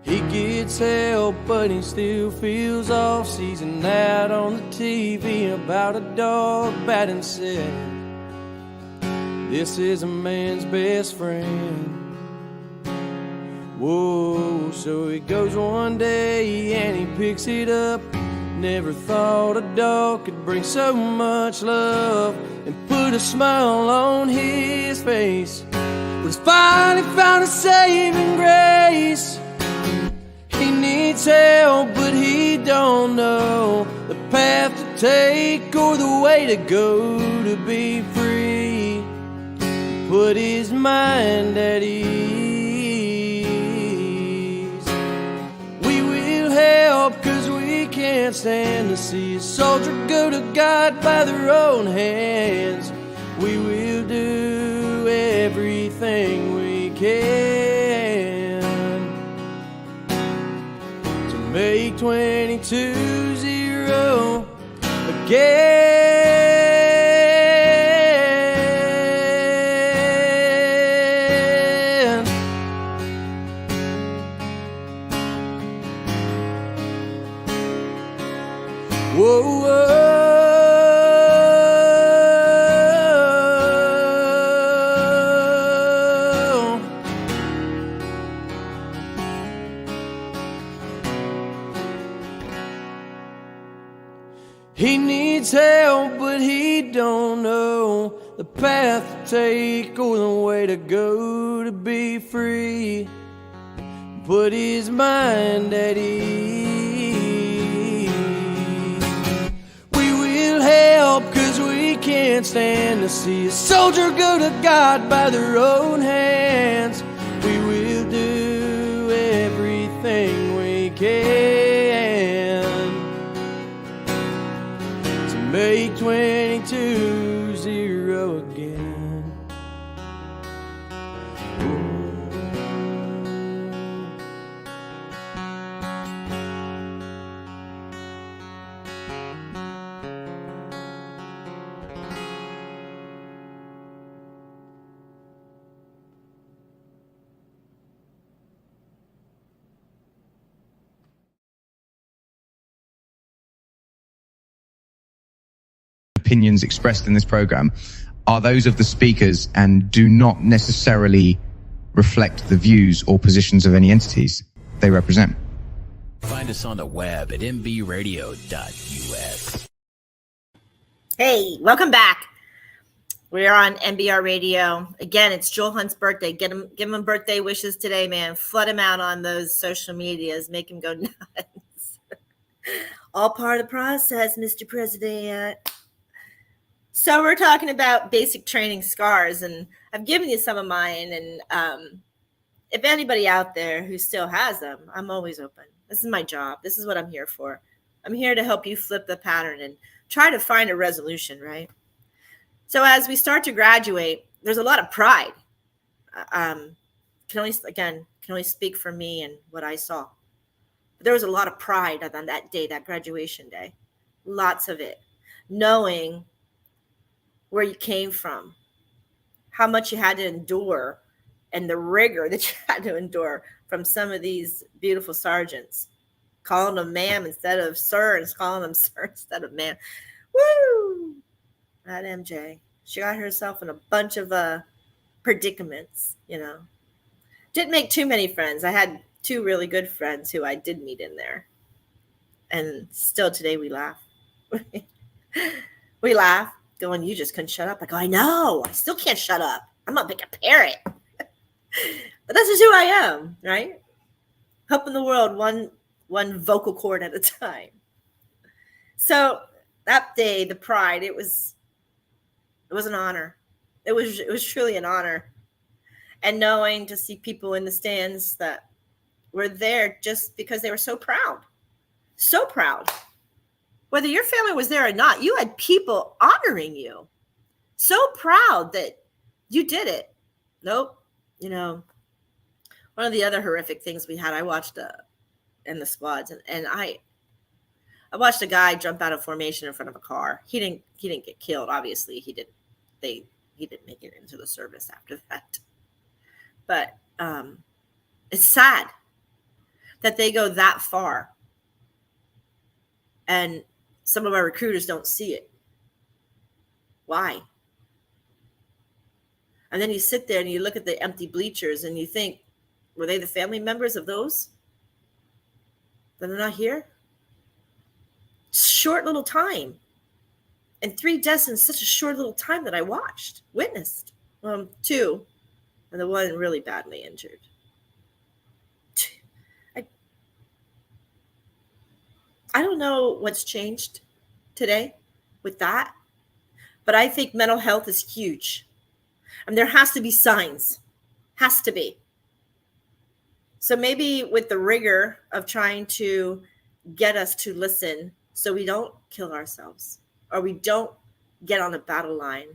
He gets help, but he still feels off. Sees an ad on the TV about a dog batting said, this is a man's best friend. Whoa, so he goes one day and he picks it up. Never thought a dog could bring so much love and put a smile on his face. But he's finally found a saving grace. He needs help, but he don't know the path to take or the way to go to be free. Put his mind at ease. help, 'cause we can't stand to see a soldier go to God by their own hands. We will do everything we can to make 22-0 again. Whoa, whoa. He needs help, but he don't know the path to take or the way to go to be free. Put his mind at ease. We will help, 'cause we can't stand to see a soldier go to God by their own hands. We will do everything we can to make 22-0 again. Opinions expressed in this program are those of the speakers and do not necessarily reflect the views or positions of any entities they represent. Find us on the web at mbradio.us. Hey, welcome back. We are on MBR Radio. Again, it's Joel Hunt's birthday. Give him birthday wishes today, man. Flood him out on those social medias. Make him go nuts. All part of the process, Mr. President. So we're talking about basic training scars, and I've given you some of mine. And if anybody out there who still has them, I'm always open. This is my job. This is what I'm here for. I'm here to help you flip the pattern and try to find a resolution, right? So as we start to graduate, there's a lot of pride. Can only speak for me and what I saw. But there was a lot of pride on that day, that graduation day. Lots of it. Knowing where you came from, how much you had to endure, and the rigor that you had to endure from some of these beautiful sergeants, calling them ma'am instead of sir, and calling them sir instead of ma'am. Woo! That MJ, she got herself in a bunch of predicaments, you know. Didn't make too many friends. I had 2 really good friends who I did meet in there, and still today we laugh. We laugh. Going, you just couldn't shut up. I go, I know. I still can't shut up. I'm not like a parrot. But that's just who I am, right? Helping the world one vocal cord at a time. So that day, the pride, it was an honor. It was truly an honor. And knowing to see people in the stands that were there just because they were so proud. So proud. Whether your family was there or not, you had people honoring you. So proud that you did it. Nope. You know, one of the other horrific things we had, I watched in the squads, and I watched a guy jump out of formation in front of a car. He didn't get killed, obviously. He didn't make it into the service after that. But it's sad that they go that far. And some of our recruiters don't see it. Why? And then you sit there and you look at the empty bleachers and you think, were they the family members of those that are not here? Short little time. And 3 deaths in such a short little time that I witnessed. 2, and the one really badly injured. I don't know what's changed today with that, but I think mental health is huge. And there has to be signs. Has to be. So maybe with the rigor of trying to get us to listen so we don't kill ourselves, or we don't get on a battle line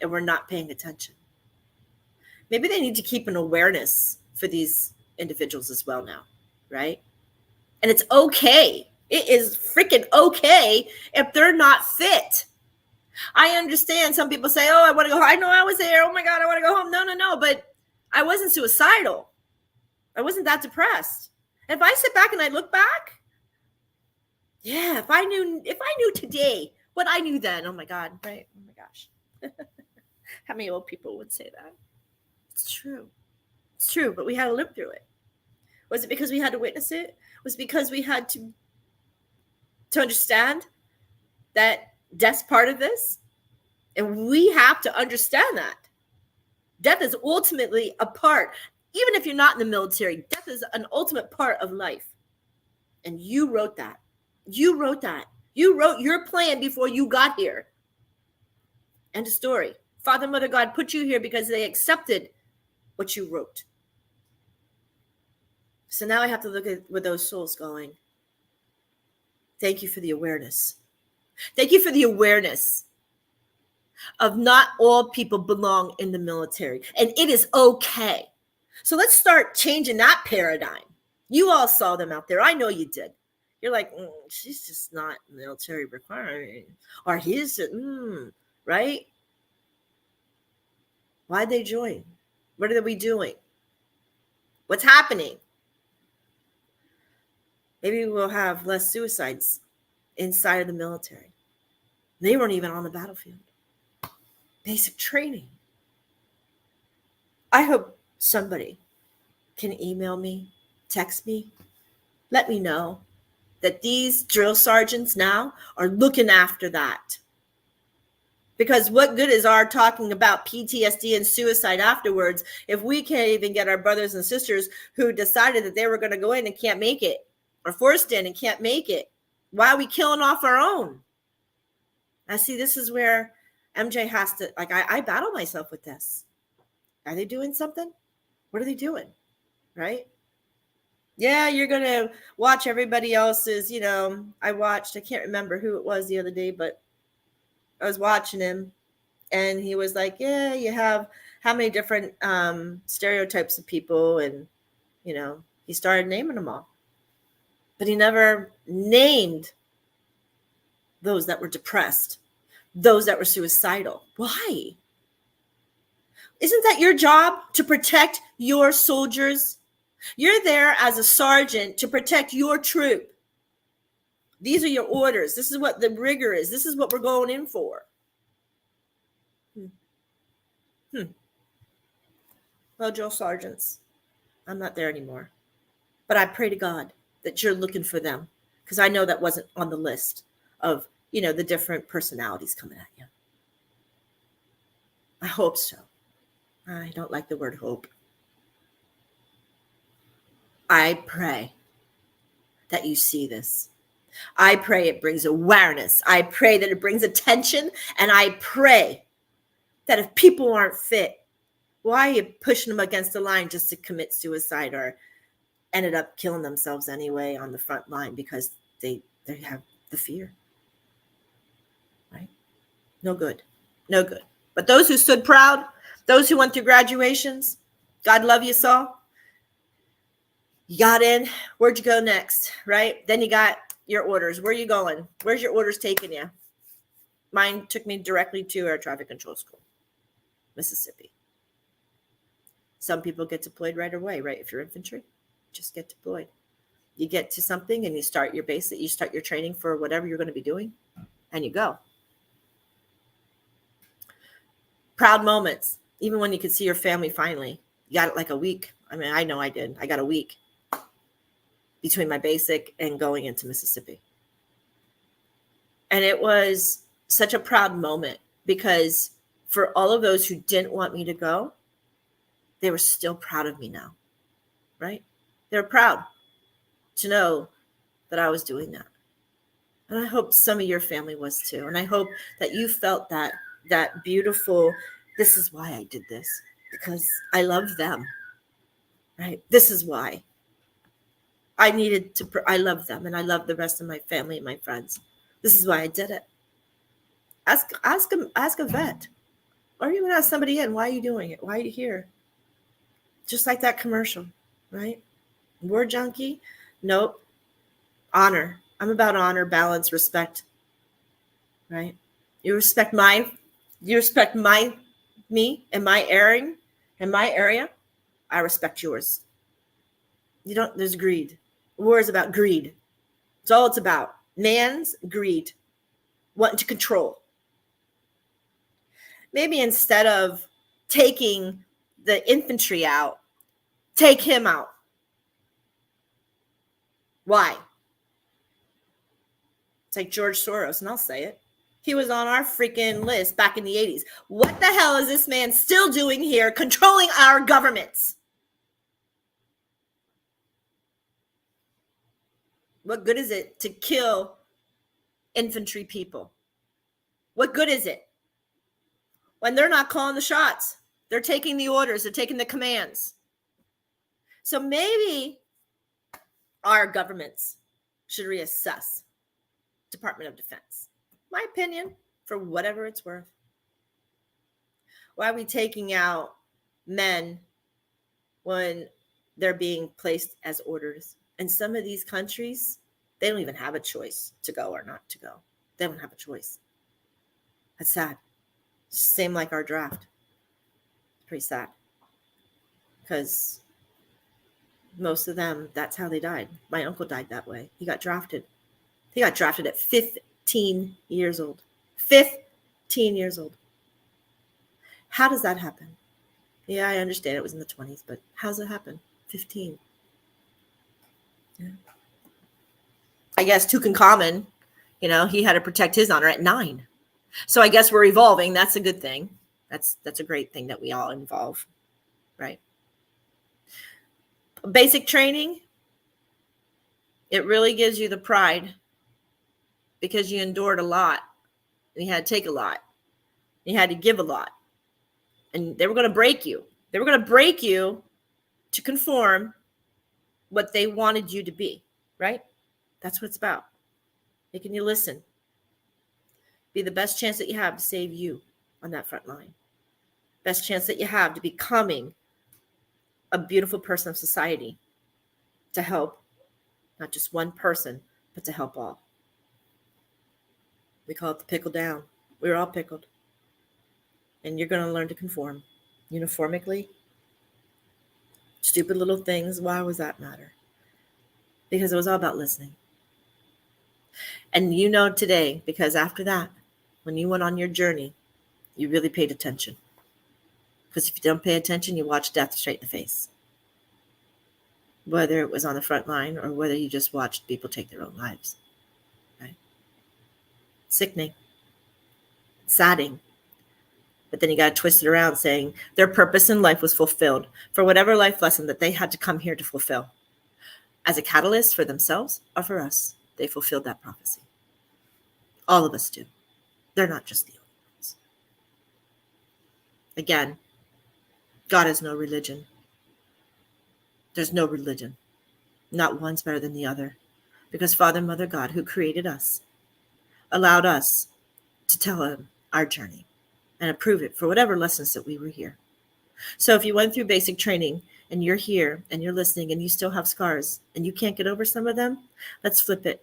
and we're not paying attention. Maybe they need to keep an awareness for these individuals as well now, right? And it's okay. It is freaking okay if they're not fit. I understand some people say, oh, I want to go home. I know I was there. Oh my God, I want to go home. No. But I wasn't suicidal. I wasn't that depressed. And if I sit back and I look back, yeah, if I knew today what I knew then, oh my God, right? Oh my gosh. How many old people would say that? It's true. It's true, but we had to live through it. Was it because we had to witness it? Was it because we had to understand that death's part of this? And we have to understand that. Death is ultimately a part, even if you're not in the military, death is an ultimate part of life. And you wrote that. You wrote that. You wrote your plan before you got here. End of story. Father, Mother, God put you here because they accepted what you wrote. So now I have to look at where those souls going. Thank you for the awareness. Thank you for the awareness of not all people belong in the military. And it is okay. So let's start changing that paradigm. You all saw them out there. I know you did. You're like, she's just not military required. Or he's, right? Why'd they join? What are we doing? What's happening? Maybe we'll have less suicides inside of the military. They weren't even on the battlefield. Basic training. I hope somebody can email me, text me, let me know that these drill sergeants now are looking after that. Because what good is our talking about PTSD and suicide afterwards if we can't even get our brothers and sisters who decided that they were going to go in and can't make it, or forced in and can't make it? Why are we killing off our own? I see this is where MJ has to, like, I battle myself with this. Are they doing something? What are they doing? Right? Yeah, you're going to watch everybody else's, I can't remember who it was the other day, but I was watching him and he was like, yeah, you have how many different stereotypes of people. And, he started naming them all. But he never named those that were depressed, those that were suicidal. Why? Isn't that your job, to protect your soldiers? You're there as a sergeant to protect your troop. These are your orders. This is what the rigor is. This is what we're going in for. Well, drill sergeants, I'm not there anymore. But I pray to God that you're looking for them, because I know that wasn't on the list of, the different personalities coming at you. I hope so. I don't like the word hope. I pray that you see this. I pray it brings awareness. I pray that it brings attention. And I pray that if people aren't fit, why are you pushing them against the line just to commit suicide, or ended up killing themselves anyway on the front line because they have the fear? Right? No good. No good. But those who stood proud, those who went through graduations, God love you, Saul. You got in. Where'd you go next? Right? Then you got your orders. Where are you going? Where's your orders taking you? Mine took me directly to air traffic control school, Mississippi. Some people get deployed right away, right? If you're infantry, just get deployed. You get to something and you start your basic, you start your training for whatever you're going to be doing, and you go. Proud moments, even when you could see your family finally. You got it like a week. I mean, I know I did. I got a week between my basic and going into Mississippi. And it was such a proud moment, because for all of those who didn't want me to go, they were still proud of me now, right? They were proud to know that I was doing that. And I hope some of your family was too. And I hope that you felt that beautiful, this is why I did this, because I love them, right? This is why. I needed to, I love them, and I love the rest of my family and my friends. This is why I did it. Ask a vet, or even ask somebody in, why are you doing it? Why are you here? Just like that commercial, right? War junkie? Nope. Honor. I'm about honor, balance, respect, right? You respect me and my airing and my area. I respect yours. There's greed. War is about greed. It's all it's about. Man's greed, wanting to control. Maybe instead of taking the infantry out, take him out. Why? It's like George Soros, and I'll say it. He was on our freaking list back in the 80s. What the hell is this man still doing here, controlling our governments? What good is it to kill infantry people? What good is it when they're not calling the shots? They're taking the orders. They're taking the commands. So maybe our governments should reassess Department of Defense. My opinion, for whatever it's worth. Why are we taking out men when they're being placed as orders? And some of these countries, they don't even have a choice to go or not to go. They don't have a choice. That's sad. Same like our draft. It's pretty sad. Because most of them, that's how they died. My uncle died that way. He got drafted. He got drafted at 15 years old. 15 years old. How does that happen? Yeah, I understand it was in the 20s, but how does it happen? 15. Yeah. I guess Tutankhamun, he had to protect his honor at 9. So I guess we're evolving. That's a good thing. That's a great thing that we all evolve, right? Basic training, it really gives you the pride because you endured a lot and you had to take a lot. You had to give a lot. And they were going to break you. They were going to break you to conform what they wanted you to be, right? That's what it's about. Making you listen. Be the best chance that you have to save you on that front line. Best chance that you have to becoming a beautiful person of society to help not just one person, but to help all. We call it the pickle down. We're all pickled. And you're going to learn to conform uniformly. Stupid little things. Why was that matter? Because it was all about listening. And today, because after that, when you went on your journey, you really paid attention. Because if you don't pay attention, you watch death straight in the face. Whether it was on the front line or whether you just watched people take their own lives. Right? Sickening. Saddening. But then you got to twist it around saying their purpose in life was fulfilled for whatever life lesson that they had to come here to fulfill. As a catalyst for themselves or for us, they fulfilled that prophecy. All of us do. They're not just the only ones. Again, God has no religion. There's no religion. Not one's better than the other. Because Father, Mother, God, who created us, allowed us to tell him our journey and approve it for whatever lessons that we were here. So if you went through basic training and you're here and you're listening and you still have scars and you can't get over some of them, let's flip it.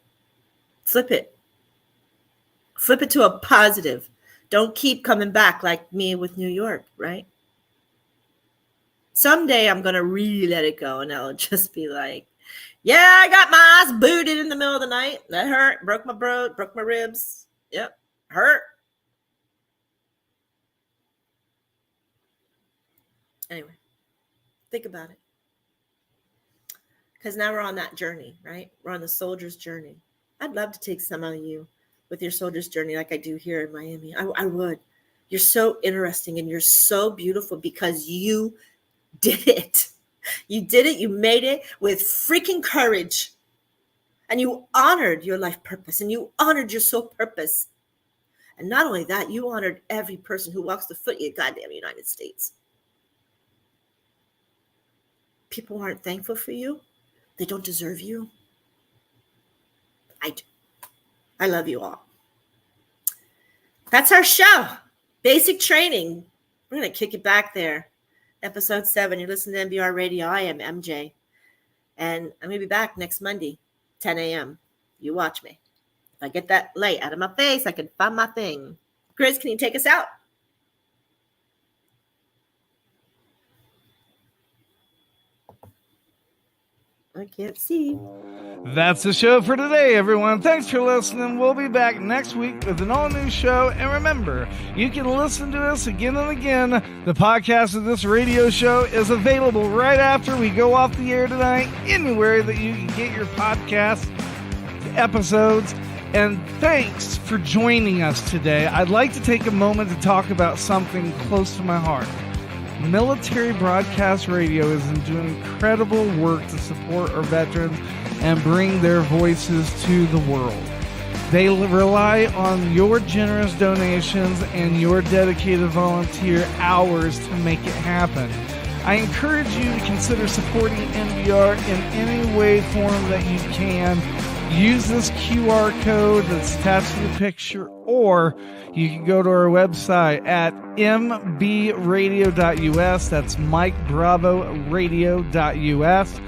Flip it. Flip it to a positive. Don't keep coming back like me with New York, right? Someday I'm going to really let it go and I'll just be like, yeah, I got my ass booted in the middle of the night. That hurt. Broke my ribs. Yep. Hurt. Anyway, think about it. Because now we're on that journey, right? We're on the soldier's journey. I'd love to take some of you with your soldier's journey like I do here in Miami. I would. You're so interesting and you're so beautiful because you did it. You did it. You made it with freaking courage. And you honored your life purpose and you honored your soul purpose. And not only that, you honored every person who walks the foot of the goddamn United States. People aren't thankful for you. They don't deserve you. I do. I love you all. That's our show. Basic training. We're going to kick it back there. Episode 7. You're listening to NBR Radio. I am MJ. And I'm going to be back next Monday, 10 a.m. You watch me. If I get that light out of my face, I can find my thing. Chris, can you take us out? I can't see. That's the show for today, everyone. Thanks for listening. We'll be back next week with an all-new show. And remember, you can listen to us again and again. The podcast of this radio show is available right after we go off the air tonight, anywhere that you can get your podcast episodes. And thanks for joining us today. I'd like to take a moment to talk about something close to my heart. Military Broadcast Radio is doing incredible work to support our veterans and bring their voices to the world. They rely on your generous donations and your dedicated volunteer hours to make it happen. I encourage you to consider supporting NBR in any way, form that you can. Use this QR code that's attached to the picture, or you can go to our website at mbradio.us. That's Mike Bravo Radio.us.